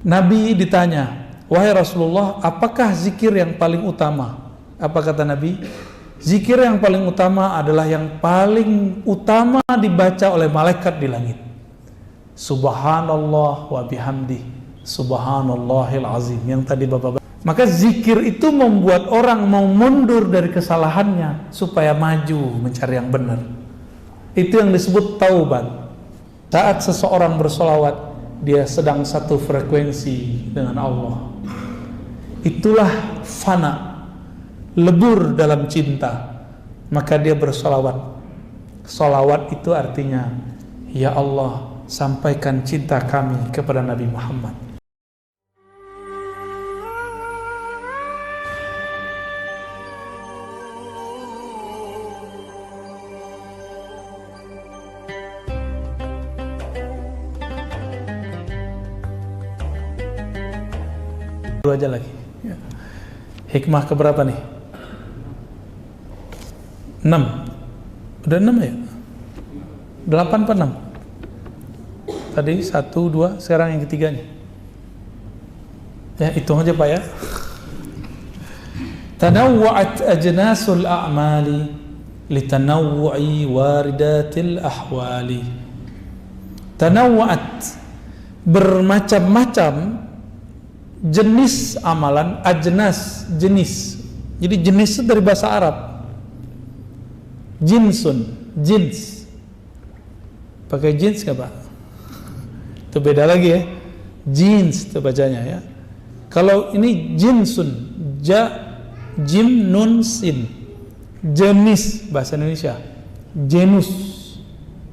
Nabi ditanya, wahai Rasulullah, apakah zikir yang paling utama? Apa kata Nabi? Zikir yang paling utama adalah yang paling utama dibaca oleh malaikat di langit. Subhanallah wa bihamdi, subhanallahil azim. Yang tadi Bapak. Maka zikir itu membuat orang mau mundur dari kesalahannya supaya maju mencari yang benar. Itu yang disebut taubat. Saat seseorang bersolawat, dia sedang satu frekuensi dengan Allah. Itulah fana, lebur dalam cinta. Maka dia bersolawat. Solawat itu artinya, ya Allah, sampaikan cinta kami kepada Nabi Muhammad. Dua aja lagi. Hikmah keberapa nih? 6. Udah 6 ya? 8 apa 6? Tadi 1, 2, sekarang yang ketiganya. Ya, hitung aja Pak ya. Tanawwa'at ajnasul a'mali litanawwu'i waridatil ahwali. Tanawwa'at, bermacam-macam jenis amalan, ajnas, jenis. Jadi jenis itu dari bahasa Arab. Jinsun, jins. Pakai jins nggak Pak? Itu beda lagi ya. Jins itu bacanya ya. Kalau ini jinsun, jim nun sin. Jenis bahasa Indonesia. Genus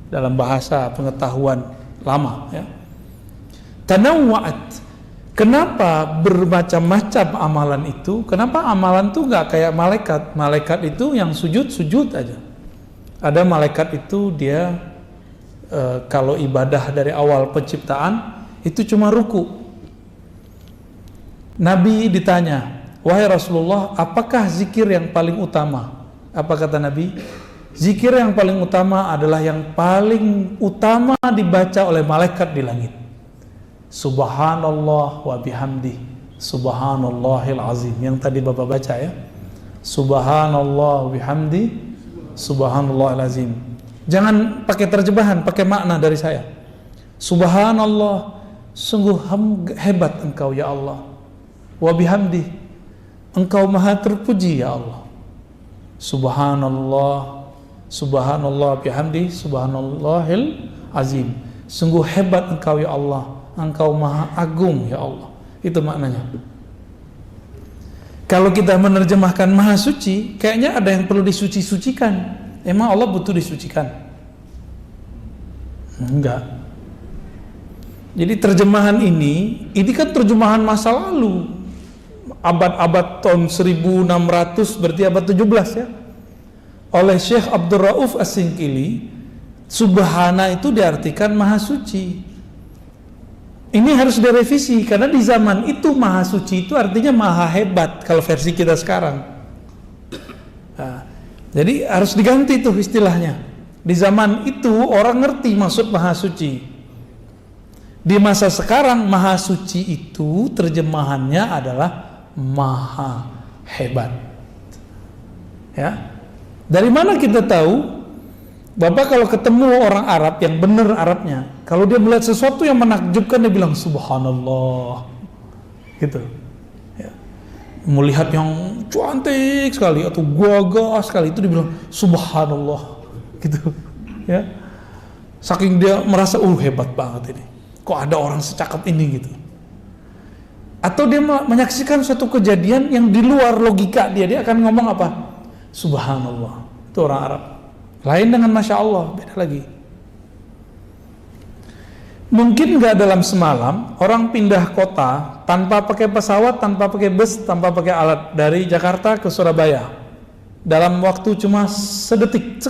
dalam bahasa pengetahuan lama ya. Tanawwa'at. Kenapa bermacam-macam amalan itu? Kenapa amalan itu nggak kayak malaikat? Malaikat itu yang sujud aja. Ada malaikat itu dia kalau ibadah dari awal penciptaan itu cuma ruku. Nabi ditanya, wahai Rasulullah, apakah zikir yang paling utama? Apa kata Nabi? Zikir yang paling utama adalah yang paling utama dibaca oleh malaikat di langit. Subhanallah wa bihamdi, subhanallahil azim. Yang tadi Bapak baca ya. Subhanallah wa bihamdi, subhanallahil azim. Jangan pakai terjemahan, pakai makna dari saya. Subhanallah, sungguh hebat Engkau ya Allah. Wa bihamdi, Engkau maha terpuji ya Allah. Subhanallah, subhanallah bihamdi, subhanallahil azim. Sungguh hebat Engkau ya Allah. Engkau maha agung ya Allah. Itu maknanya. Kalau kita menerjemahkan maha suci, kayaknya ada yang perlu disuci-sucikan. Emang Allah butuh disucikan? Enggak. Jadi terjemahan ini kan terjemahan masa lalu. Abad-abad tahun 1600, berarti abad 17 ya. Oleh Syekh Abdul Rauf As-Singkili, subhana itu diartikan maha suci. Ini harus direvisi karena di zaman itu maha suci itu artinya maha hebat kalau versi kita sekarang. Nah, jadi harus diganti tuh istilahnya. Di zaman itu orang ngerti maksud maha suci. Di masa sekarang maha suci itu terjemahannya adalah maha hebat. Ya. Dari mana kita tahu? Bapak kalau ketemu orang Arab yang benar Arabnya, kalau dia melihat sesuatu yang menakjubkan dia bilang subhanallah, gitu. Ya. Melihat yang cantik sekali atau gagah sekali itu dia bilang subhanallah, gitu. Ya. Saking dia merasa hebat banget ini. Kok ada orang secakap ini gitu. Atau dia menyaksikan suatu kejadian yang di luar logika dia akan ngomong apa? Subhanallah. Itu orang Arab. Lain dengan Masya Allah, beda lagi. Mungkin nggak dalam semalam orang pindah kota tanpa pakai pesawat, tanpa pakai bus, tanpa pakai alat dari Jakarta ke Surabaya dalam waktu cuma sedetik.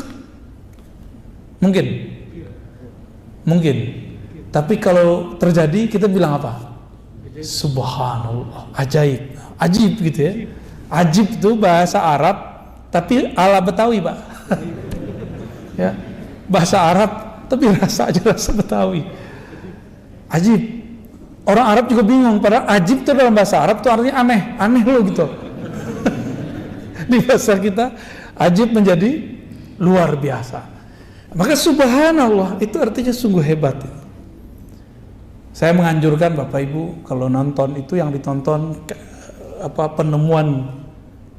Mungkin. Tapi kalau terjadi kita bilang apa? Subhanallah, ajaib, ajib gitu ya. Ajib itu bahasa Arab, tapi ala Betawi Pak. Ya, bahasa Arab tapi rasa aja rasa Betawi. Ajib. Orang Arab juga bingung, padahal ajib itu dalam bahasa Arab tuh artinya aneh loh gitu. Di bahasa kita ajib menjadi luar biasa. Maka subhanallah itu artinya sungguh hebat. Saya menganjurkan Bapak Ibu kalau nonton itu yang ditonton penemuan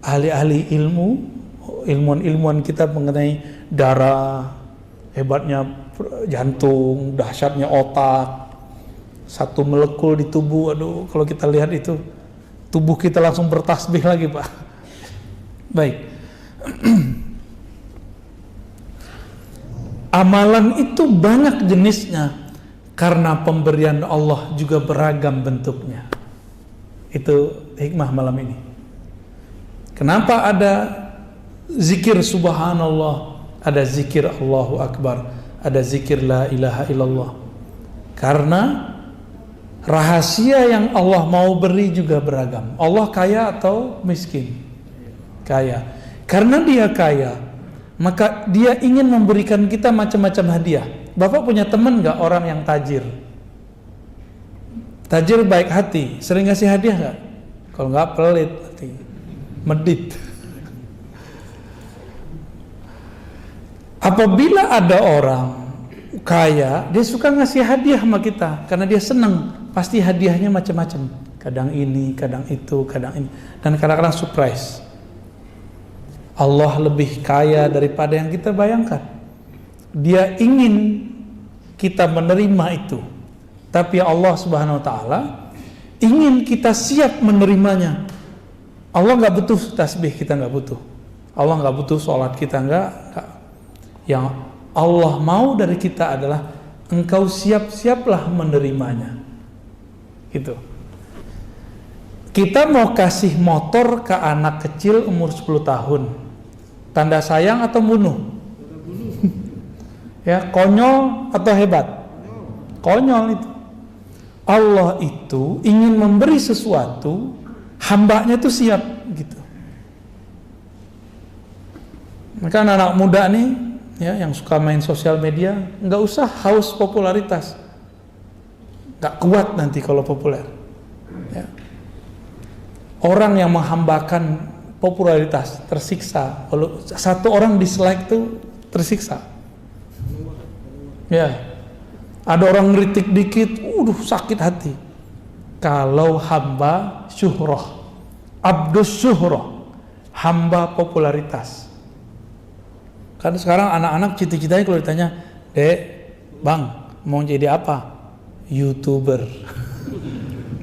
ahli-ahli ilmuwan kita mengenai darah, hebatnya jantung, dahsyatnya otak, satu molekul di tubuh. Aduh, kalau kita lihat itu tubuh kita langsung bertasbih lagi, Pak. Baik. Amalan itu banyak jenisnya karena pemberian Allah juga beragam bentuknya. Itu hikmah malam ini. Kenapa ada zikir subhanallah, ada zikir Allahu Akbar, ada zikir la ilaha illallah? Karena rahasia yang Allah mau beri juga beragam. Allah kaya atau miskin? Kaya. Karena dia kaya, maka dia ingin memberikan kita macam-macam hadiah. Bapak punya teman gak orang yang tajir? Tajir baik hati, sering ngasih hadiah gak? Kalau gak pelit hati, medit. Apabila ada orang kaya, dia suka ngasih hadiah sama kita karena dia senang. Pasti hadiahnya macam-macam, kadang ini, kadang itu, kadang ini, dan kadang-kadang surprise. Allah lebih kaya daripada yang kita bayangkan. Dia ingin kita menerima itu, tapi Allah Subhanahu wa Ta'ala ingin kita siap menerimanya. Allah nggak butuh tasbih, kita nggak butuh. Allah nggak butuh sholat, kita nggak. Yang Allah mau dari kita adalah engkau siap-siaplah menerimanya. Gitu. Kita mau kasih motor ke anak kecil umur 10 tahun, tanda sayang atau bunuh? Ya, konyol atau hebat? Konyol itu. Allah itu ingin memberi sesuatu, hambanya itu siap gitu. Maka anak-anak muda nih, ya, yang suka main sosial media, nggak usah haus popularitas, nggak kuat nanti kalau populer. Ya. Orang yang menghambakan popularitas tersiksa. Kalau satu orang dislike tuh tersiksa. Ya, ada orang ngeritik dikit, sakit hati. Kalau hamba syuhrah, abdus syuhrah, hamba popularitas. Kan sekarang anak-anak cita-citanya kalau ditanya, Dek, Bang, mau jadi apa? YouTuber.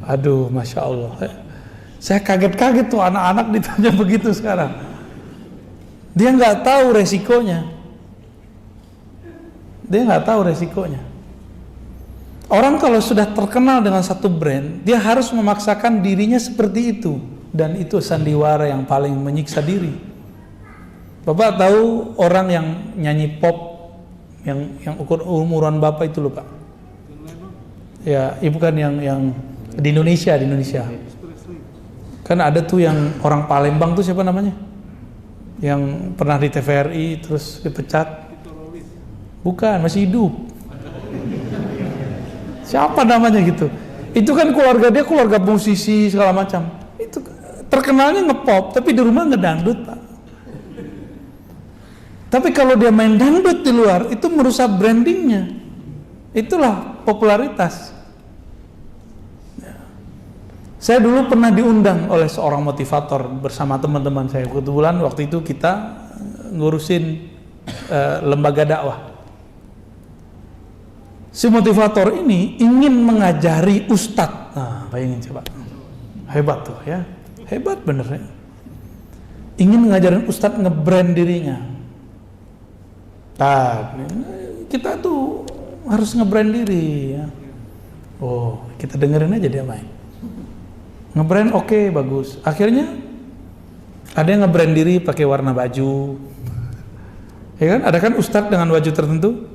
Aduh, Masya Allah. Saya kaget-kaget tuh anak-anak ditanya begitu sekarang. Dia nggak tahu resikonya. Orang kalau sudah terkenal dengan satu brand, dia harus memaksakan dirinya seperti itu, dan itu sandiwara yang paling menyiksa diri. Bapak tahu orang yang nyanyi pop yang umuran Bapak itu loh, Pak? Ya, ibu kan yang di Indonesia. Kan ada tuh yang orang Palembang tuh, siapa namanya? Yang pernah di TVRI terus dipecat. Bukan, masih hidup. Siapa namanya gitu? Itu kan keluarga dia keluarga musisi segala macam. Itu terkenalnya ngepop, tapi di rumah ngedangdut, Pak. Tapi kalau dia main dangdut di luar, itu merusak brandingnya. Itulah popularitas. Saya dulu pernah diundang oleh seorang motivator bersama teman-teman saya. Kebetulan waktu itu kita ngurusin lembaga dakwah. Si motivator ini ingin mengajari ustadz. Nah, bayangin coba. Hebat tuh ya. Hebat bener ya. Ingin mengajarin ustadz nge-brand dirinya. Nah, kita tuh harus nge-brand diri ya. Oh, kita dengerin aja dia main. Nge-brand oke, bagus. Akhirnya ada yang nge-brand diri pakai warna baju. Ya kan? Ada kan ustadz dengan baju tertentu?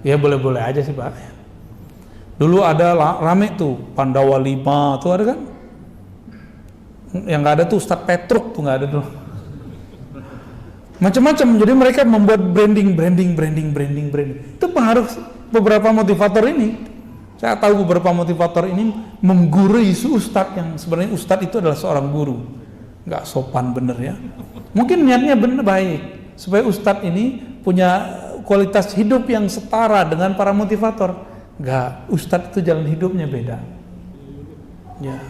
Ya boleh-boleh aja sih, Pak. Dulu ada rame tuh Pandawa 5 tuh ada kan? Yang nggak ada tuh Ustadz Petruk tuh nggak ada tuh. Macam-macam. Jadi mereka membuat branding. Itu pengaruh beberapa motivator ini. Saya tahu beberapa motivator ini menggurui si ustadz yang sebenarnya ustadz itu adalah seorang guru. Nggak sopan bener ya. Mungkin niatnya bener baik supaya ustadz ini punya kualitas hidup yang setara dengan para motivator. Nggak, ustadz itu jalan hidupnya beda. Ya.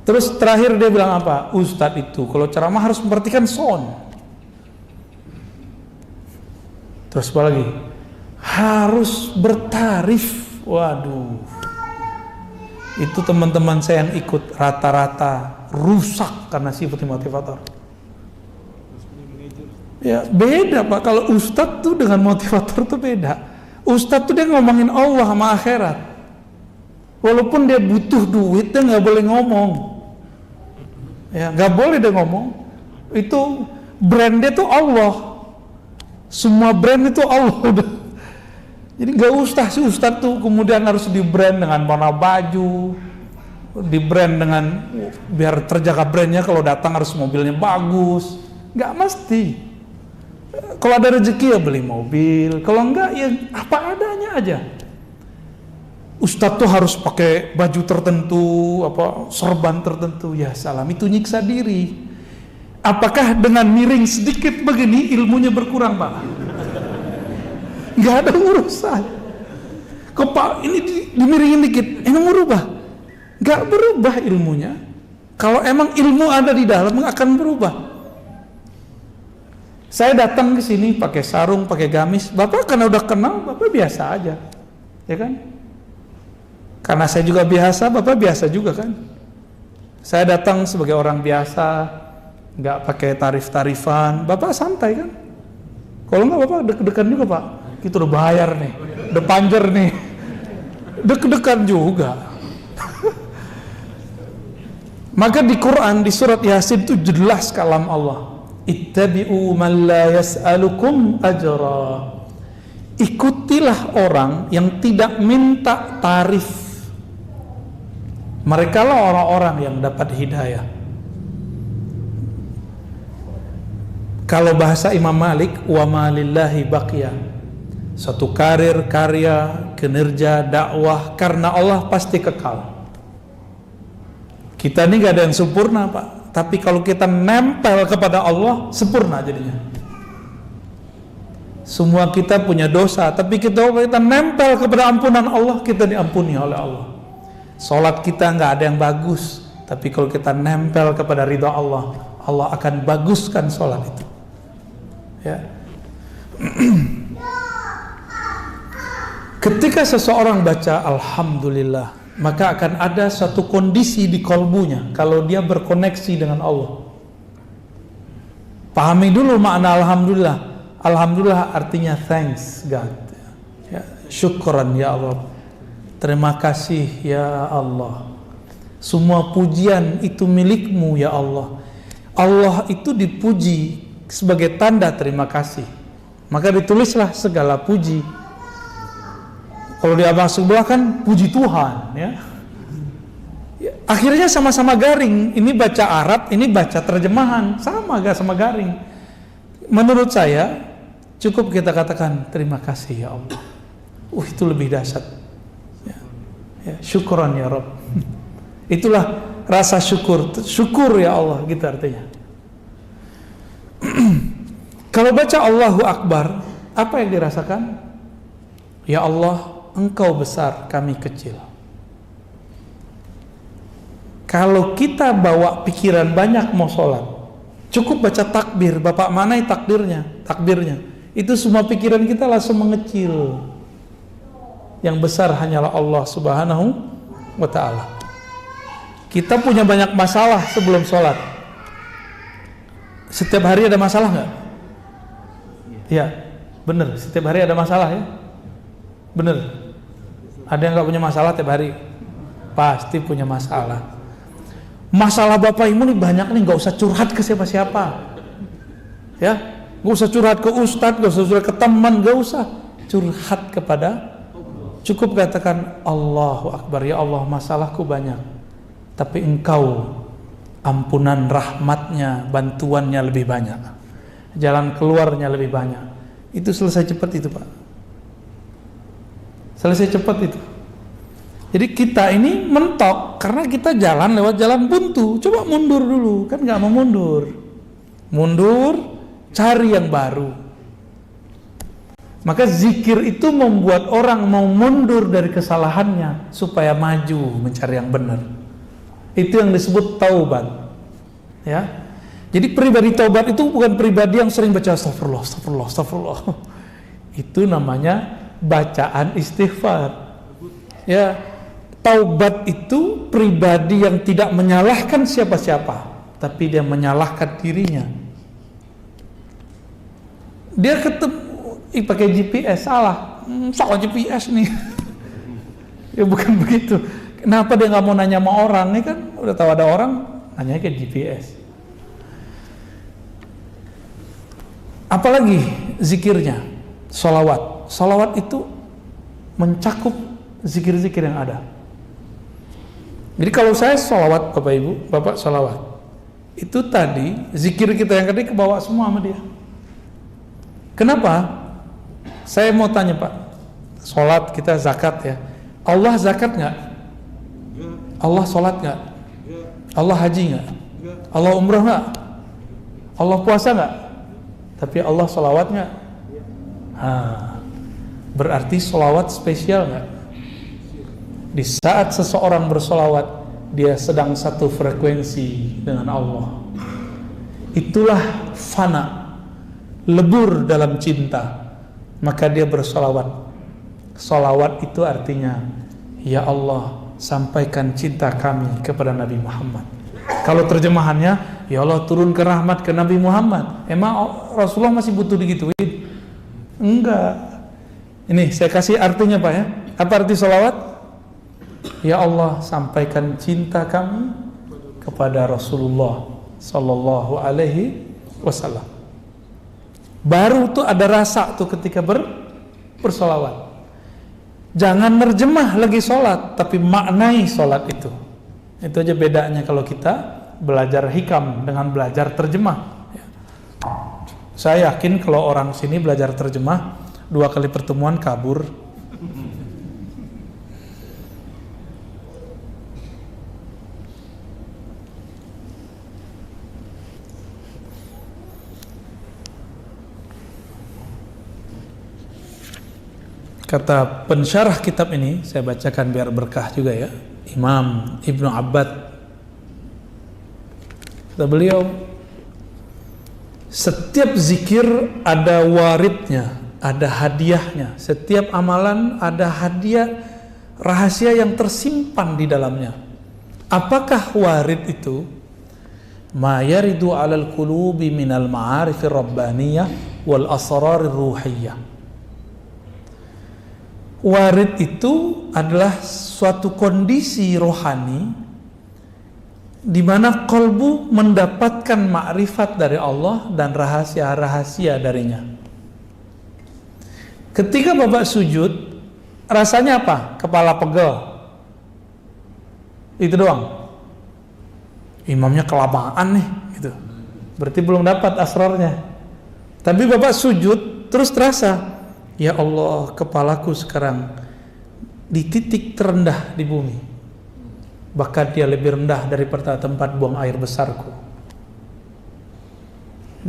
Terus terakhir dia bilang apa? Ustadz itu kalau ceramah harus memperhatikan sound. Terus apa lagi? Harus bertarif. Waduh, itu teman-teman saya yang ikut rata-rata rusak karena sifat motivator. Ya beda Pak, kalau ustadz tuh dengan motivator tuh beda. Ustadz tuh dia ngomongin Allah sama akhirat. Walaupun dia butuh duit, dia nggak boleh ngomong. Ya nggak boleh dia ngomong. Itu brandnya tuh Allah. Semua brand itu Allah udah. Jadi gak usah si ustadz tuh kemudian harus di brand dengan warna baju, di brand dengan biar terjaga brandnya, kalau datang harus mobilnya bagus. Gak mesti. Kalau ada rezeki ya beli mobil, kalau enggak ya apa adanya aja. Ustadz tuh harus pakai baju tertentu, apa serban tertentu, ya salam, itu nyiksa diri. Apakah dengan miring sedikit begini ilmunya berkurang Pak? Nggak ada urusan. Kok Pak ini dimiringin dikit, emang berubah? Nggak berubah ilmunya. Kalau emang ilmu ada di dalam akan berubah. Saya datang ke sini pakai sarung, pakai gamis. Bapak karena udah kenal, Bapak biasa aja, ya kan? Karena saya juga biasa, Bapak biasa juga kan? Saya datang sebagai orang biasa, nggak pakai tarif-tarifan. Bapak santai kan? Kalau nggak Bapak deg-degan juga Pak. Kita udah bayar nih, udah panjer nih, deg-degan juga. Maka di Quran di surat Yasin itu jelas kalam Allah, ittabi'u man la yas'alukum ajra. Ikutilah orang yang tidak minta tarif. Mereka lah orang-orang yang dapat hidayah. Kalau bahasa Imam Malik, wa ma lillahi baqiyah. Suatu karir, karya, kinerja, dakwah karena Allah pasti kekal. Kita ini gak ada yang sempurna Pak, tapi kalau kita nempel kepada Allah, sempurna jadinya. Semua kita punya dosa, tapi kita nempel kepada ampunan Allah, kita diampuni oleh Allah. Salat kita gak ada yang bagus, tapi kalau kita nempel kepada ridha Allah, Allah akan baguskan salat itu. Ya. Ketika seseorang baca Alhamdulillah, maka akan ada satu kondisi di kolbunya kalau dia berkoneksi dengan Allah. Pahami dulu makna Alhamdulillah. Alhamdulillah artinya thanks God, ya, syukran ya Allah, terima kasih ya Allah, semua pujian itu milikmu ya Allah. Allah itu dipuji sebagai tanda terima kasih, maka ditulislah segala puji. Kalau di abang sebelah kan puji Tuhan, ya. Akhirnya sama-sama garing. Ini baca Arab, ini baca terjemahan, sama gak sama garing. Menurut saya cukup kita katakan terima kasih ya Allah. Itu lebih dahsyat. Ya, syukran ya Rabb. Itulah rasa syukur. Syukur ya Allah, gitu artinya. Kalau baca Allahu Akbar, apa yang dirasakan? Ya Allah, Engkau besar, kami kecil. Kalau kita bawa pikiran banyak mau sholat, cukup baca takbir. Bapak manai takbirnya. Itu semua pikiran kita langsung mengecil. Yang besar hanyalah Allah Subhanahu wa ta'ala. Kita punya banyak masalah sebelum sholat. Setiap hari ada masalah nggak? Ya, bener. Setiap hari ada masalah ya. Bener. Ada yang nggak punya masalah tiap hari? Pasti punya masalah. Masalah Bapak Ibu nih banyak nih, nggak usah curhat ke siapa-siapa. Ya, nggak usah curhat ke ustadz, nggak usah curhat ke teman, nggak usah curhat kepada. Cukup katakan Allahu Akbar, ya Allah masalahku banyak, tapi Engkau ampunan rahmatnya, bantuannya lebih banyak, jalan keluarnya lebih banyak. Itu selesai cepat itu Pak. Selesai cepat itu. Jadi kita ini mentok karena kita jalan lewat jalan buntu. Coba mundur dulu, kan nggak mau mundur. Mundur, cari yang baru. Maka zikir itu membuat orang mau mundur dari kesalahannya supaya maju mencari yang benar. Itu yang disebut taubat. Ya. Jadi pribadi taubat itu bukan pribadi yang sering baca astagfirullah, astagfirullah, astagfirullah. Itu namanya bacaan istighfar. Ya. Taubat itu pribadi yang tidak menyalahkan siapa-siapa, tapi dia menyalahkan dirinya. Dia ketemu pakai GPS, salah, soal GPS nih. Ya bukan begitu. Kenapa dia nggak mau nanya sama orang? Ini kan udah tahu ada orang, nanya ke GPS. Apalagi zikirnya, sholawat. Sholawat itu mencakup zikir-zikir yang ada. Jadi kalau saya sholawat, Bapak Ibu, Bapak sholawat, itu tadi zikir kita yang tadi kebawa semua sama dia. Kenapa? Saya mau tanya Pak, sholat kita zakat ya, Allah zakat nggak? Allah sholat nggak? Allah haji nggak? Allah umrah nggak? Allah puasa nggak? Tapi Allah sholawat nggak? Berarti sholawat spesial nggak? Di saat seseorang bersolawat, dia sedang satu frekuensi dengan Allah. Itulah fana, lebur dalam cinta. Maka dia bersolawat. Solawat itu artinya, ya Allah, sampaikan cinta kami kepada Nabi Muhammad. Kalau terjemahannya, ya Allah turunkan rahmat ke Nabi Muhammad. Emang Rasulullah masih butuh digituin? Enggak. Ini saya kasih artinya Pak ya. Apa arti solawat? Ya Allah, sampaikan cinta kami kepada Rasulullah Sallallahu Alaihi Wasallam. Baru tuh ada rasa tuh ketika bersolawat. Jangan nerjemah lagi sholat, tapi maknai sholat itu. Itu aja bedanya kalau kita belajar hikam dengan belajar terjemah. Saya yakin kalau orang sini belajar terjemah 2 kali pertemuan kabur. Kata pensyarah kitab ini, saya bacakan biar berkah juga ya, Imam Ibnu Abbad. Kata beliau, setiap zikir ada waridnya, ada hadiahnya. Setiap amalan ada hadiah rahasia yang tersimpan di dalamnya. Apakah warid itu? Ma yaridu 'alal qulubi minal ma'arifir rabbaniyah wal asrarir ruhiyah. Warid itu adalah suatu kondisi rohani di mana kolbu mendapatkan makrifat dari Allah dan rahasia-rahasia darinya. Ketika Bapak sujud, rasanya apa? Kepala pegel. Itu doang. Imamnya kelamaan nih, gitu. Berarti belum dapat asrarnya. Tapi Bapak sujud terus terasa, ya Allah, kepalaku sekarang di titik terendah di bumi. Bahkan dia lebih rendah daripada tempat buang air besarku.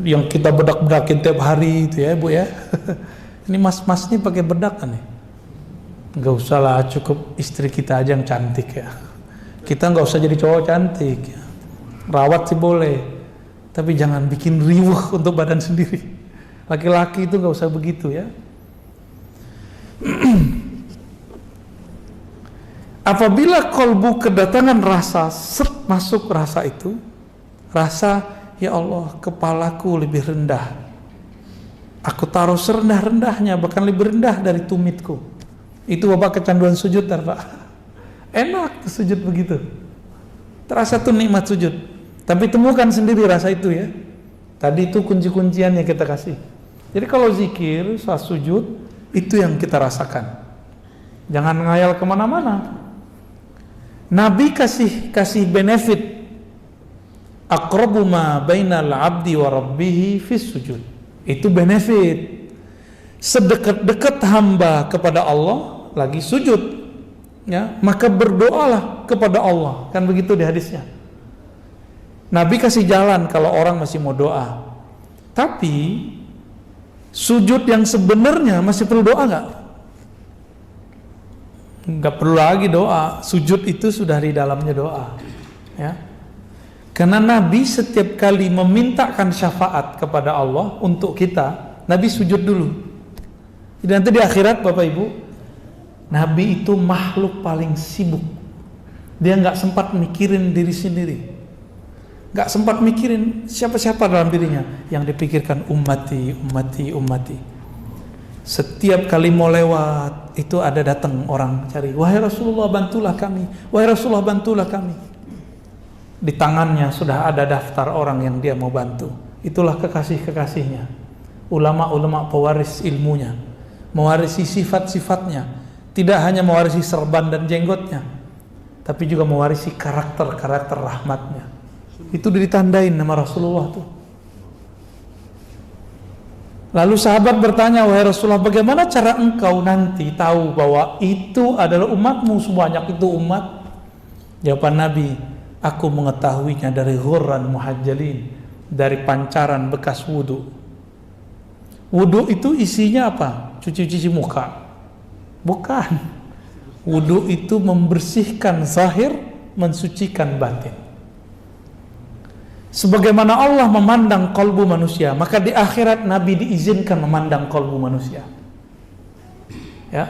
Yang kita bedak-bedakin tiap hari itu ya Bu ya. Ini mas-mas ini pakai bedak kan nih. Gak usah lah, cukup istri kita aja yang cantik ya. Kita gak usah jadi cowok cantik ya. Rawat sih boleh, tapi jangan bikin riuh untuk badan sendiri. Laki-laki itu gak usah begitu ya. Apabila kolbu kedatangan rasa, masuk rasa itu, rasa, ya Allah, kepalaku lebih rendah, aku taruh serendah-rendahnya, bahkan lebih rendah dari tumitku. Itu Bapak kecanduan sujud Pak. Enak tuh sujud begitu, terasa tuh nikmat sujud. Tapi temukan sendiri rasa itu ya. Tadi itu kunci-kuncian yang kita kasih. Jadi kalau zikir saat sujud, itu yang kita rasakan. Jangan ngayal kemana-mana. Nabi kasih benefit. Aqrabu ma bainal abdi wa rabbihi fis sujud. Itu benefit. Sedekat-dekat hamba kepada Allah lagi sujud. ya, maka berdoalah kepada Allah, kan begitu di hadisnya. Nabi kasih jalan kalau orang masih mau doa. Tapi sujud yang sebenarnya masih perlu doa nggak? Nggak perlu lagi doa. Sujud itu sudah di dalamnya doa, ya. Karena Nabi setiap kali memintakan syafaat kepada Allah untuk kita, Nabi sujud dulu. Jadi nanti di akhirat Bapak Ibu, Nabi itu makhluk paling sibuk. Dia nggak sempat mikirin diri sendiri, nggak sempat mikirin siapa-siapa dalam dirinya. Yang dipikirkan ummati, ummati, ummati. Setiap kali mau lewat itu ada datang orang cari, wahai Rasulullah bantulah kami, wahai Rasulullah bantulah kami. Di tangannya sudah ada daftar orang yang dia mau bantu. Itulah kekasih-kekasihnya, ulama-ulama pewaris ilmunya, mewarisi sifat-sifatnya. Tidak hanya mewarisi serban dan jenggotnya, tapi juga mewarisi karakter-karakter rahmatnya. Itu ditandain nama Rasulullah tuh. Lalu sahabat bertanya, wahai Rasulullah, bagaimana cara engkau nanti tahu bahwa itu adalah umatmu, sebanyak itu umat? Jawaban Nabi, aku mengetahuinya dari ghurran muhajjalin, dari pancaran bekas wudu. Wudu itu isinya apa? Cuci-cuci muka? Bukan. Wudu itu membersihkan zahir, mensucikan batin. Sebagaimana Allah memandang kalbu manusia, maka di akhirat Nabi diizinkan memandang kalbu manusia. Ya.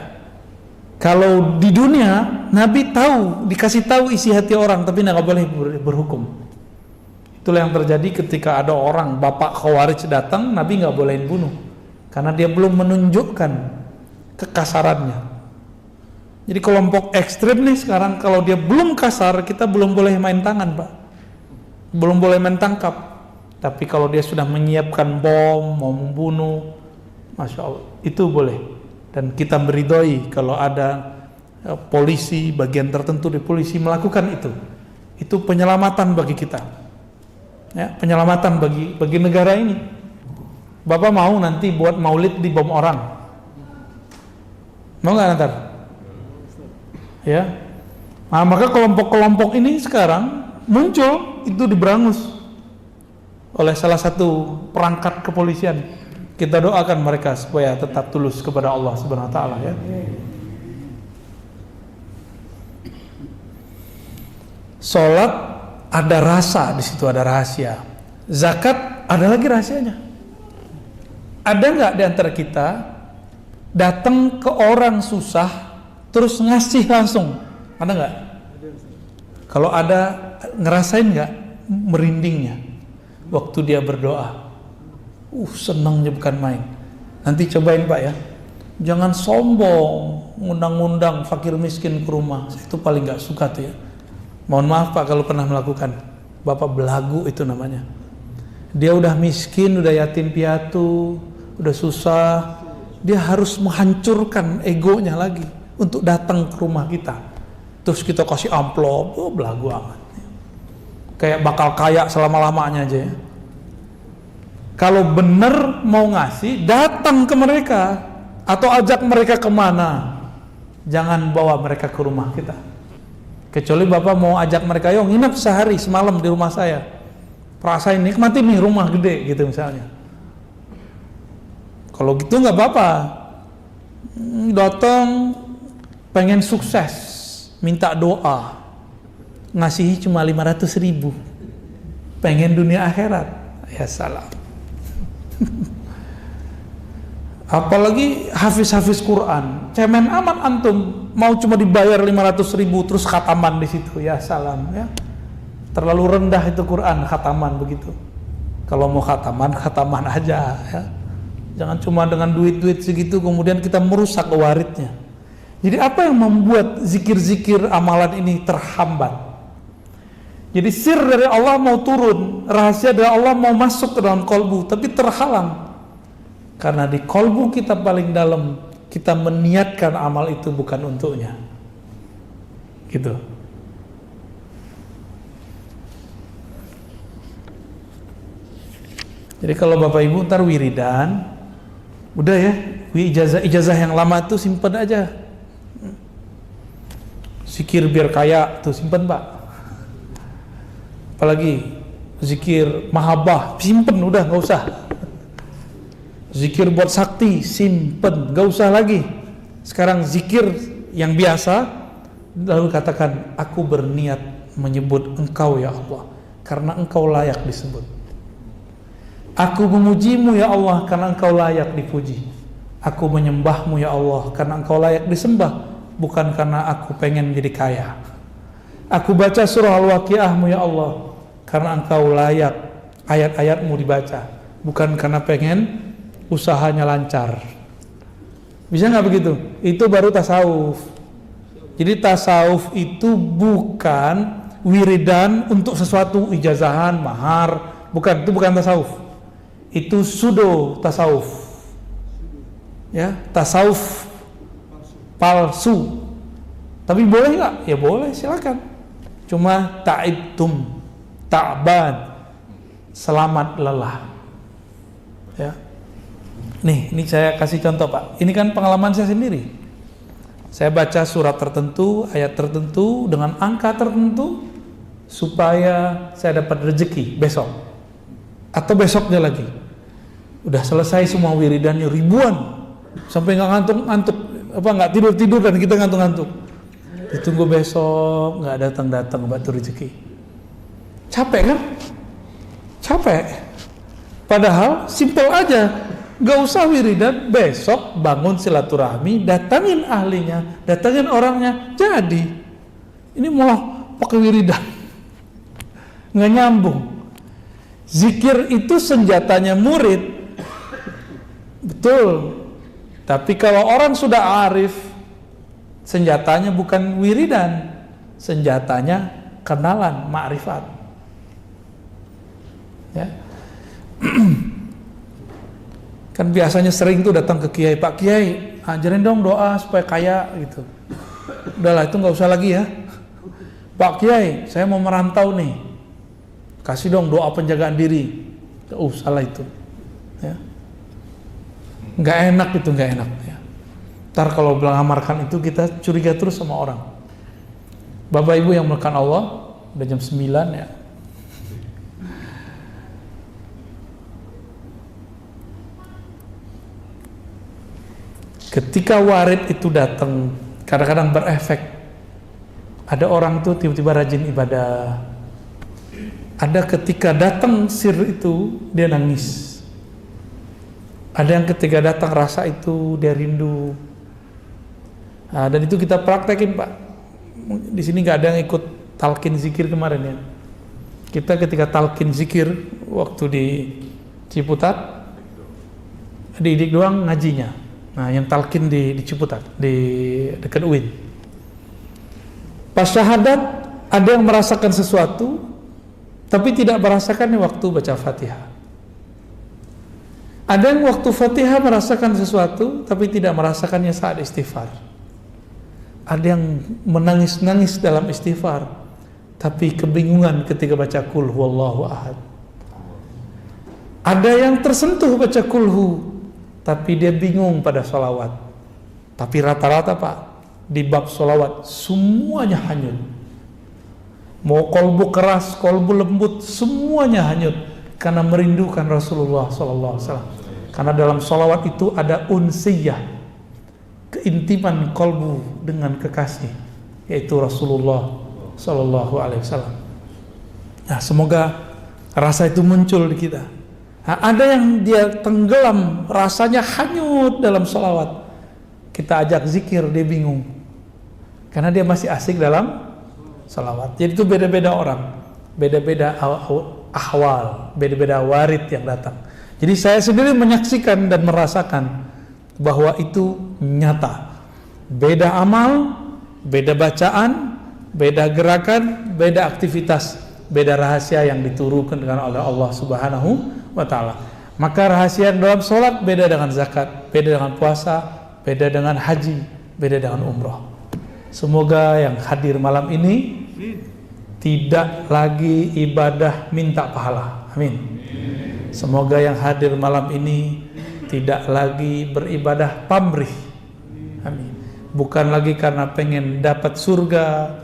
Kalau di dunia Nabi tahu, dikasih tahu isi hati orang, tapi nggak boleh berhukum. Itulah yang terjadi ketika ada orang bapak Khawarij datang, Nabi nggak bolehin bunuh, karena dia belum menunjukkan kekasarannya. Jadi kelompok ekstrem nih sekarang, kalau dia belum kasar, kita belum boleh main tangan, Pak. Belum boleh main tangkap. Tapi kalau dia sudah menyiapkan bom, mau membunuh, Masya Allah, itu boleh. Dan kita meridhoi kalau ada polisi, bagian tertentu di polisi melakukan itu. Itu penyelamatan bagi kita, ya, penyelamatan bagi negara ini. Bapak mau nanti buat maulid di bom orang? Mau nggak nanti? Ya. Nah, maka kelompok-kelompok ini sekarang muncul itu diberangus oleh salah satu perangkat kepolisian. Kita doakan mereka supaya tetap tulus kepada Allah Subhanahu wa taala, ya. Salat ada rasa, di situ ada rahasia. Zakat ada lagi rahasianya. Ada nggak di antara kita datang ke orang susah terus ngasih langsung? Ada nggak? Kalau ada, ngerasain nggak merindingnya waktu dia berdoa? Senangnya bukan main. Nanti cobain Pak, ya. Jangan sombong ngundang-ngundang fakir miskin ke rumah. Saya itu paling nggak suka tuh, ya. Mohon maaf Pak kalau pernah melakukan. Bapak belagu itu namanya. Dia udah miskin, udah yatim piatu, udah susah. Dia harus menghancurkan egonya lagi untuk datang ke rumah kita. Terus kita kasih amplop, belagu amat. Kayak bakal kaya selama-lamanya aja, ya. Kalau benar mau ngasih, datang ke mereka atau ajak mereka kemana. Jangan bawa mereka ke rumah kita. Kecuali Bapak mau ajak mereka, yuk nginep sehari semalam di rumah saya. Rasain nikmatin nih rumah gede gitu misalnya. Kalau gitu nggak apa-apa. Datang pengen sukses, minta doa, ngasihi cuma 500.000, pengen dunia akhirat, ya salam. Apalagi hafiz-hafiz Quran, cemen amat antum, mau cuma dibayar 500.000 terus khataman di situ, ya salam, ya. Terlalu rendah itu Quran, khataman begitu. Kalau mau khataman, khataman aja, ya. Jangan cuma dengan duit-duit segitu kemudian kita merusak waridnya. Jadi apa yang membuat zikir-zikir amalan ini terhambat? Jadi sir dari Allah mau turun, rahasia dari Allah mau masuk ke dalam kolbu, tapi terhalang. Karena di kolbu kita paling dalam, kita meniatkan amal itu bukan untuknya. Gitu. Jadi kalau Bapak Ibu ntar wiridan, udah ya, ijazah yang lama itu simpen aja. Zikir biar kaya tuh simpen Pak. Apalagi zikir mahabbah, simpen udah, nggak usah. Zikir buat sakti, simpen, nggak usah lagi. Sekarang zikir yang biasa, lalu katakan, aku berniat menyebut Engkau ya Allah, karena Engkau layak disebut. Aku memujimu ya Allah, karena Engkau layak dipuji. Aku menyembahmu ya Allah, karena Engkau layak disembah, bukan karena aku pengen jadi kaya. Aku baca surah Al-Waqiahmu ya Allah, karena Engkau layak ayat-ayatmu dibaca, bukan karena pengen usahanya lancar. Bisa nggak begitu? Itu baru tasawuf. Jadi tasawuf itu bukan wiridan untuk sesuatu, ijazahan, mahar, bukan, itu bukan tasawuf. Itu pseudo tasawuf. Ya, tasawuf palsu. Tapi boleh nggak? Ya boleh, silakan. Cuma ta'ibtum, ta'ban, selamat lelah. Ya. Nih, ini saya kasih contoh Pak. Ini kan pengalaman saya sendiri. Saya baca surat tertentu, ayat tertentu dengan angka tertentu supaya saya dapat rezeki besok atau besoknya lagi. Udah selesai semua wiridannya ribuan, sampai nggak ngantuk-ngantuk, nggak tidur dan kita ngantuk-ngantuk. Ditunggu besok, nggak datang batu rezeki. Capek kan? Capek. Padahal simpel aja. Gak usah wiridan, besok bangun silaturahmi, datangin ahlinya, datangin orangnya, jadi. Ini malah pakai wiridan, nggak nyambung. Zikir itu senjatanya murid, betul. Tapi kalau orang sudah arif, senjatanya bukan wiridan, senjatanya kenalan, ma'rifat. Ya. Kan biasanya sering tuh datang ke kiai, Pak Kiai, ajarin dong doa supaya kaya gitu. Udahlah, itu nggak usah lagi ya. Pak Kiai, saya mau merantau nih, kasih dong doa penjagaan diri. Nggak usah lah itu. Ya. Nggak enak itu, nggak enak. Ya. Ntar kalau mengamarkan itu kita curiga terus sama orang. Bapak Ibu yang melakukan Allah, udah jam 9 ya. Ketika warid itu datang, kadang-kadang berefek. Ada orang tuh tiba-tiba rajin ibadah. Ada ketika datang sir itu, dia nangis. Ada yang ketika datang rasa itu, dia rindu. Nah, dan itu kita praktekin Pak. Di sini nggak ada yang ikut talqin zikir kemarin ya. Kita ketika talqin zikir waktu di Ciputat, didik doang ngajinya. Nah, yang talqin di Ciputat, di dekat UIN. Pas syahadat, ada yang merasakan sesuatu, tapi tidak merasakannya waktu baca Fatihah. Ada yang waktu Fatihah merasakan sesuatu, tapi tidak merasakannya saat istighfar. Ada yang menangis-nangis dalam istighfar, tapi kebingungan ketika baca Qul Huwallahu Ahad. Ada yang tersentuh baca Qulhu, tapi dia bingung pada sholawat. Tapi rata-rata Pak, di bab sholawat semuanya hanyut. Mau kolbu keras, kolbu lembut, semuanya hanyut karena merindukan Rasulullah SAW. Karena dalam sholawat itu ada unsiyah, keintiman kolbu dengan kekasih, yaitu Rasulullah SAW. Nah, semoga rasa itu muncul di kita. Nah, ada yang dia tenggelam, rasanya hanyut dalam sholawat. Kita ajak zikir, dia bingung. Karena dia masih asik dalam sholawat. Jadi itu beda-beda orang, beda-beda ahwal, beda-beda warid yang datang. Jadi saya sendiri menyaksikan dan merasakan bahwa itu nyata. Beda amal, beda bacaan, beda gerakan, beda aktivitas, beda rahasia yang diturunkan oleh Allah Subhanahu wa ta'ala. Maka rahasia dalam sholat beda dengan zakat, beda dengan puasa, beda dengan haji, beda dengan umroh. Semoga yang hadir malam ini tidak lagi ibadah minta pahala. Amin. Semoga yang hadir malam ini tidak lagi beribadah pamrih. Amin. bukan lagi karena pengen dapat surga,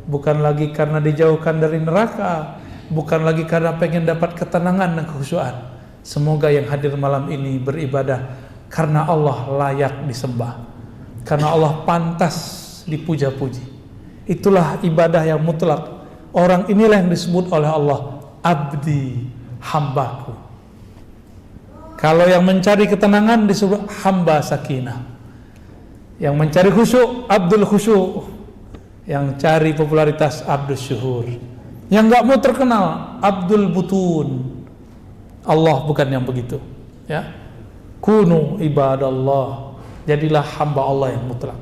bukan lagi karena dijauhkan dari neraka, bukan lagi karena pengen dapat ketenangan dan kekhusyuan. Semoga yang hadir malam ini beribadah karena Allah layak disembah, karena Allah pantas dipuja-puji. Itulah ibadah yang mutlak. Orang inilah yang disebut oleh Allah abdi, hambaku. Kalau yang mencari ketenangan disebut hamba sakinah. Yang mencari khusyuk, abdul khusyuk. Yang cari popularitas, abdul syuhur. Yang gak mau terkenal, abdul butun. Allah bukan yang begitu, ya. Kunu ibadallah, jadilah hamba Allah yang mutlak.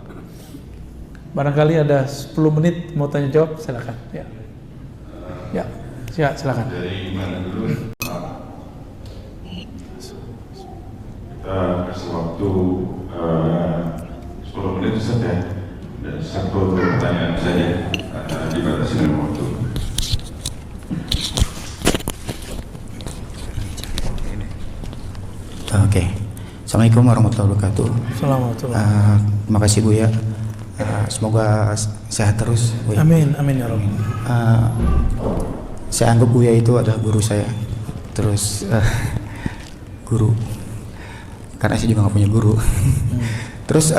Barangkali ada 10 menit mau tanya jawab, silakan. Ya, silakan. Dari mana dulu? Kita kasih waktu 10 menit saja. Dan satu pertanyaan saja, dibatasi dengan waktu. Oke. Assalamualaikum warahmatullahi wabarakatuh. Assalamualaikum. Terima kasih Bu ya. Semoga sehat terus Bu ya. Amin, amin ya Rabbi. Saya anggap Buya itu adalah guru saya. Terus guru, karena saya juga nggak punya guru. Terus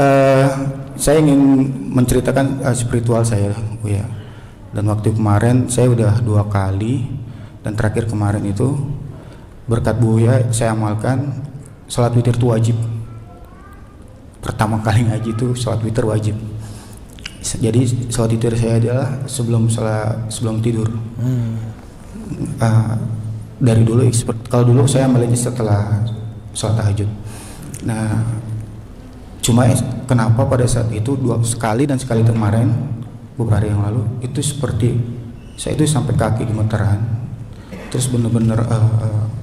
saya ingin menceritakan spiritual saya, Buya. Dan waktu kemarin saya udah 2 kali, dan terakhir kemarin itu berkat Buya saya amalkan sholat witir itu wajib. Pertama kali ngaji itu sholat witir wajib. Jadi sholat witir saya adalah sebelum tidur. Dari dulu, kalau dulu saya melihatnya setelah sholat tahajud. Nah, cuma kenapa pada saat itu 2 sekali dan sekali kemarin beberapa hari yang lalu itu seperti saya itu sampai kaki gemeteran, terus benar-benar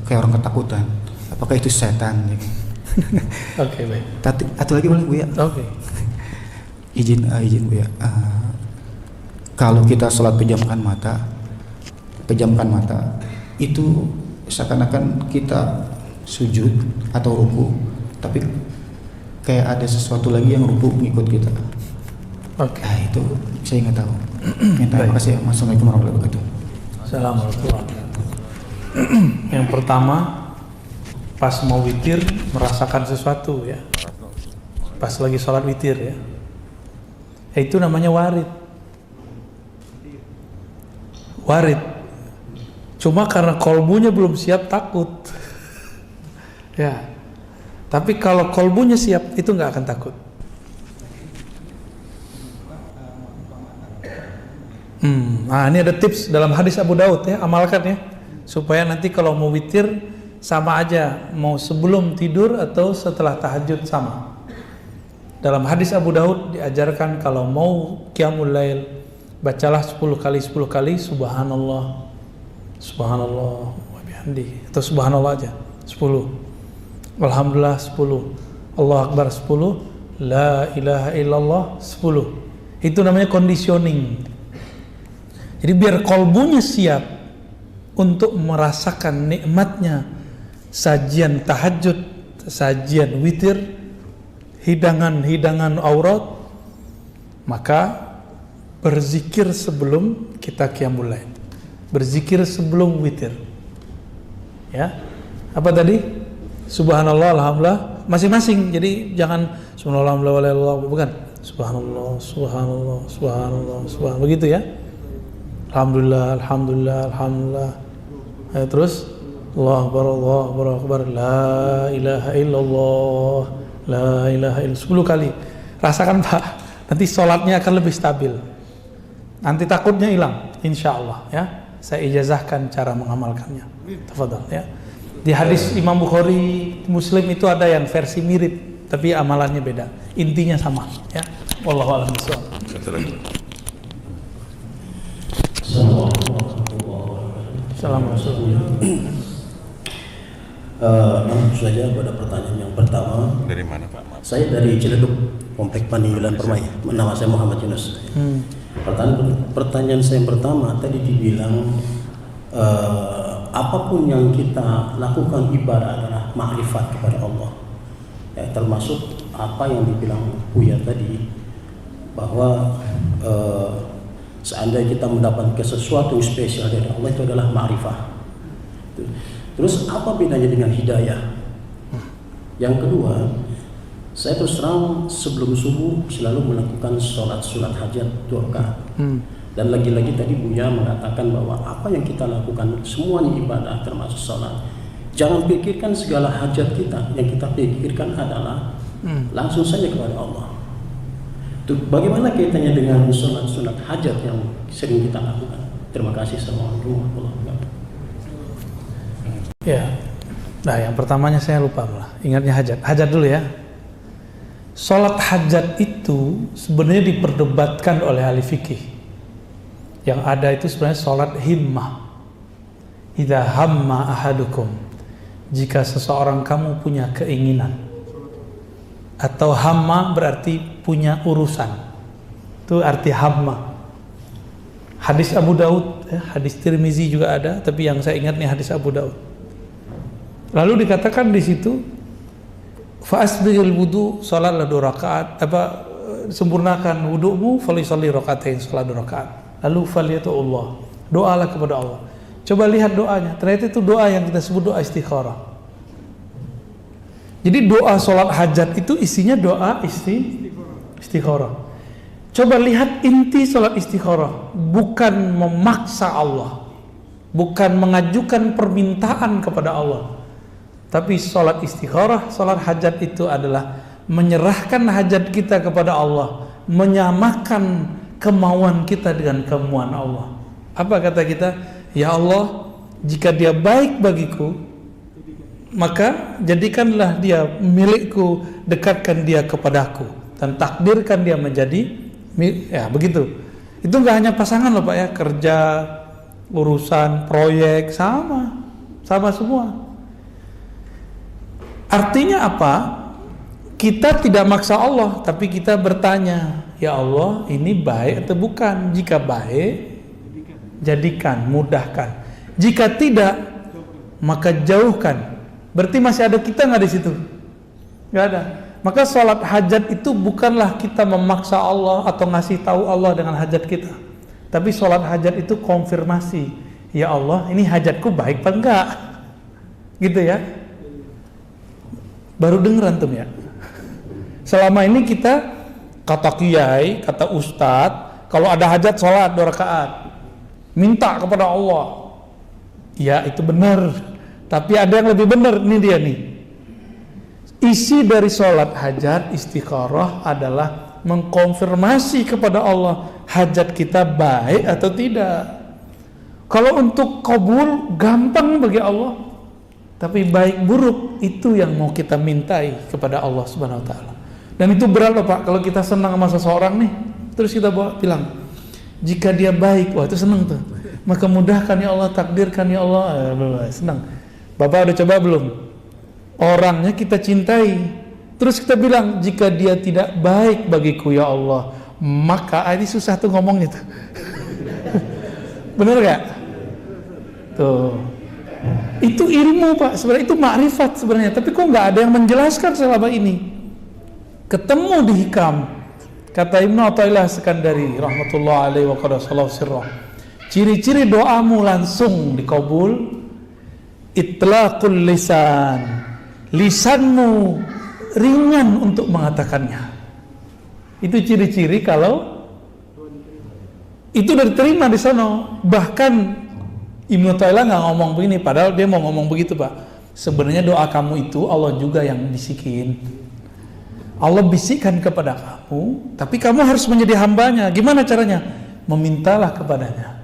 kayak orang ketakutan. Apakah itu setan? Oke, baik. Atau lagi boleh Bu ya? Oke. Izin Bu ya. Kalau kita sholat pejamkan mata itu seakan-akan kita sujud atau ruku, tapi kayak ada sesuatu lagi yang ruku mengikut kita. Oke. Nah, itu saya nggak tahu. Terima kasih. Assalamualaikum warahmatullahi wabarakatuh. Assalamualaikum. Yang pertama, pas mau witir merasakan sesuatu ya. Pas lagi sholat witir ya. Itu namanya warid. Warid. Cuma karena kolbunya belum siap takut. Ya. Tapi kalau kolbunya siap itu nggak akan takut. Nah, ini ada tips dalam hadis Abu Daud ya, amalkan ya, supaya nanti kalau mau witir sama aja, mau sebelum tidur atau setelah tahajud sama. Dalam hadis Abu Daud diajarkan kalau mau qiyamul lail, bacalah 10 kali subhanallah, subhanallah wa bihamdi, atau subhanallah aja 10, alhamdulillah 10, Allahu akbar 10, la ilaha illallah 10. Itu namanya conditioning. Jadi biar kolbunya siap untuk merasakan nikmatnya sajian tahajud, sajian witir, hidangan aurat, maka berzikir sebelum kita qiyamul lail, berzikir sebelum witir. Ya, apa tadi? Subhanallah, alhamdulillah, masing-masing. Jadi jangan subhanallah, alhamdulillah, bukan. Subhanallah, subhanallah, subhanallah, subhanallah, begitu ya. Alhamdulillah, alhamdulillah, alhamdulillah. Terus Allahu Akbar, Allahu Akbar, la ilaha illallah, la ilaha illallah 10 kali. Rasakan Pak, nanti sholatnya akan lebih stabil. Nanti takutnya hilang, insyaallah ya. Saya ijazahkan cara mengamalkannya. Tafadhal ya. Di hadis Imam Bukhari, Muslim itu ada yang versi mirip, tapi amalannya beda. Intinya sama ya. Wallahu a'lam bishawab. Assalamualaikum. Langsung saja pada pertanyaan yang pertama. Dari mana Pak? Saya dari Ciledug, Komplek Paninggilan Permai. Nama saya Muhammad Yunus. Pertanyaan saya yang pertama tadi dibilang apapun yang kita lakukan ibadah adalah makrifat kepada Allah. Ya, termasuk apa yang dibilang Buya tadi, bahwa seandainya kita mendapatkan sesuatu yang spesial dari Allah itu adalah ma'rifah. Terus apa bedanya dengan hidayah? Yang kedua, saya terus terang sebelum subuh selalu melakukan sholat sunat hajat 2 rakaat. Dan lagi-lagi tadi Buya mengatakan bahwa apa yang kita lakukan semuanya ibadah termasuk sholat. Jangan pikirkan segala hajat kita, yang kita pikirkan adalah langsung saja kepada Allah. Bagaimana kaitannya dengan sholat sunat hajat yang sering kita lakukan? Terima kasih. Assalamualaikum warahmatullahi wabarakatuh. Ya, nah yang pertamanya saya lupa malah. Ingatnya hajat. Hajat dulu ya. Sholat hajat itu sebenarnya diperdebatkan oleh ahli fikih. Yang ada itu sebenarnya sholat himmah. Idza hamma ahadukum, jika seseorang kamu punya keinginan, atau hamma berarti punya urusan, itu arti hamma. Hadis Abu Daud, hadis Tirmizi juga ada, tapi yang saya ingat nih hadis Abu Daud. Lalu dikatakan di situ, fa'asbighil wudu, salatlah 2 rakaat, sempurnakan wudu'mu, falisalli rakaatain, salat 2 rakaat. Lalu faliyatu Allah, doalah kepada Allah. Coba lihat doanya, ternyata itu doa yang kita sebut doa istikharah. Jadi doa sholat hajat itu isinya doa istikharah. Coba lihat inti sholat istikharah, bukan memaksa Allah, bukan mengajukan permintaan kepada Allah, tapi sholat istikharah, sholat hajat itu adalah menyerahkan hajat kita kepada Allah, menyamakan kemauan kita dengan kemauan Allah. Apa kata kita? Ya Allah, jika dia baik bagiku, maka jadikanlah dia milikku, dekatkan dia kepadaku, dan takdirkan dia menjadi ya begitu. Itu nggak hanya pasangan loh Pak ya, kerja, urusan, proyek, sama semua. Artinya apa? Kita tidak maksa Allah, tapi kita bertanya, ya Allah, ini baik atau bukan? Jika baik, jadikan, mudahkan. Jika tidak, maka jauhkan. Berarti masih ada kita nggak di situ? Nggak ada. Maka sholat hajat itu bukanlah kita memaksa Allah atau ngasih tahu Allah dengan hajat kita, tapi sholat hajat itu konfirmasi. Ya Allah, ini hajatku baik apa enggak? Gitu ya. Baru denger antum ya. Selama ini kita kata kiai, kata ustadz, kalau ada hajat sholat 2 rakaat, minta kepada Allah. Ya itu benar. Tapi ada yang lebih benar, ini dia nih. Isi dari sholat hajat istikharah adalah mengkonfirmasi kepada Allah hajat kita baik atau tidak. Kalau untuk kabul gampang bagi Allah, tapi baik buruk itu yang mau kita mintai kepada Allah Subhanahu wa taala. Dan itu berat loh Pak, kalau kita senang sama seseorang nih, terus kita bilang jika dia baik, wah itu senang tuh. Maka mudahkan ya Allah, takdirkan ya Allah, senang. Bapak udah coba belum? Orangnya kita cintai, terus kita bilang jika dia tidak baik bagiku ya Allah, maka ini susah tuh ngomongnya tuh. Bener gak? Tuh, itu ilmu Pak, sebenarnya itu makrifat sebenarnya, tapi kok nggak ada yang menjelaskan selama ini. Ketemu di hikam, kata Ibnu Athaillah Sekandari rahmatullah alaihi wa qadasallahu sirrah, ciri-ciri doamu langsung dikabul, itlaqul lisan, lisanmu ringan untuk mengatakannya. Itu ciri-ciri kalau itu udah diterima di sana. Bahkan Ibnu Athaillah nggak ngomong begini, padahal dia mau ngomong begitu Pak. Sebenarnya doa kamu itu Allah juga yang bisikin. Allah bisikkan kepada kamu, tapi kamu harus menjadi hambanya. Gimana caranya? Memintalah kepadanya,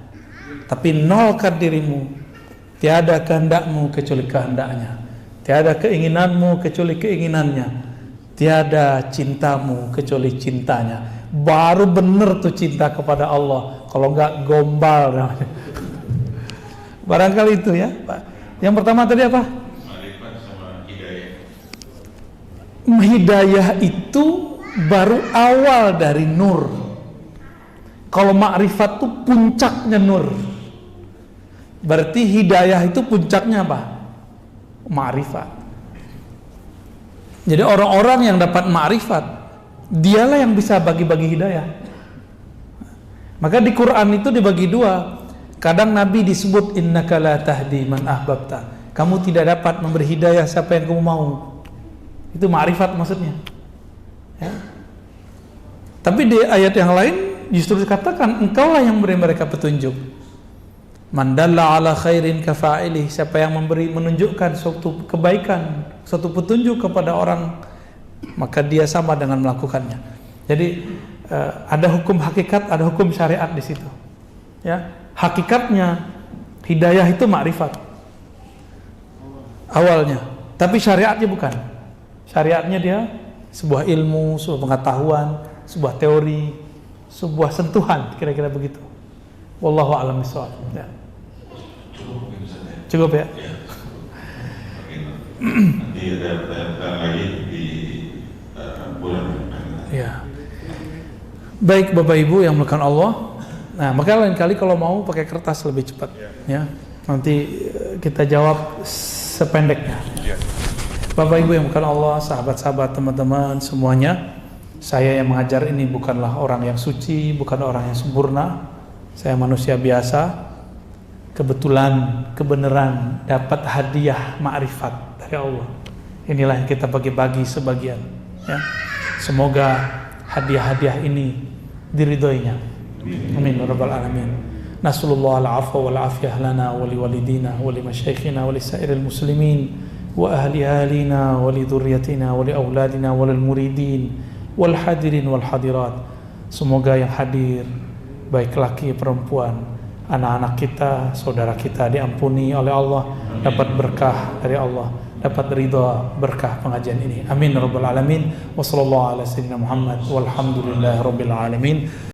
tapi nolkan dirimu. Tiada kehendakmu kecuali kehendaknya, tiada keinginanmu kecuali keinginannya, tiada cintamu kecuali cintanya. Baru bener tuh cinta kepada Allah. Kalau enggak gombal namanya. Barangkali itu ya Pak. Yang pertama tadi apa? Ma'rifat sama hidayah. Hidayah itu baru awal dari nur. Kalau ma'rifat itu puncaknya nur. Berarti hidayah itu puncaknya apa? Ma'rifat. Jadi orang-orang yang dapat ma'rifat, Dialah yang bisa bagi-bagi hidayah. Maka di Quran itu dibagi dua. Kadang Nabi disebut innaka la tahdi man ahbabta. Kamu tidak dapat memberi hidayah siapa yang kamu mau. Itu ma'rifat maksudnya. Ya. Tapi di ayat yang lain justru dikatakan engkaulah yang memberi mereka petunjuk. Man dalla ala khairin kafa'ilih. Siapa yang menunjukkan suatu kebaikan, suatu petunjuk kepada orang, maka dia sama dengan melakukannya. Jadi ada hukum hakikat, ada hukum syariat di situ. Ya, hakikatnya hidayah itu ma'rifat awalnya, tapi syariatnya bukan. Syariatnya dia sebuah ilmu, sebuah pengetahuan, sebuah teori, sebuah sentuhan, kira-kira begitu. Wallahu a'lam bishawab. Ya. Cukup ya? Ya. Nanti ada pertanyaan lagi di bulan depan. Ya. Baik Bapak Ibu yang melakukan Allah. Nah, maka lain kali kalau mau pakai kertas lebih cepat. Ya. Nanti kita jawab sependeknya. Bapak Ibu yang melakukan Allah, sahabat-sahabat, teman-teman semuanya, saya yang mengajar ini bukanlah orang yang suci, bukan orang yang sempurna. Saya manusia biasa. Kebetulan, kebenaran dapat hadiah ma'rifat dari Allah. Inilah yang kita bagi-bagi sebagian. Ya. Semoga hadiah-hadiah ini diridhoinya. Amin ya rabbal alamin. Nasallallahu al-'afwa wal 'afiyah lana wa li walidina wa li masyaikhina wa li sa'iril muslimin wa ahli ahlina wa li dzurriyyatina wa li auladina wa lil muridin wal hadirin wal hadirat. Semoga yang hadir baik laki perempuan, anak-anak kita, saudara kita diampuni oleh Allah, dapat berkah dari Allah, dapat ridha berkah pengajian ini. Amin ya rabbal alamin. Wassallallahu ala sayyidina Muhammad walhamdulillahi rabbil alamin.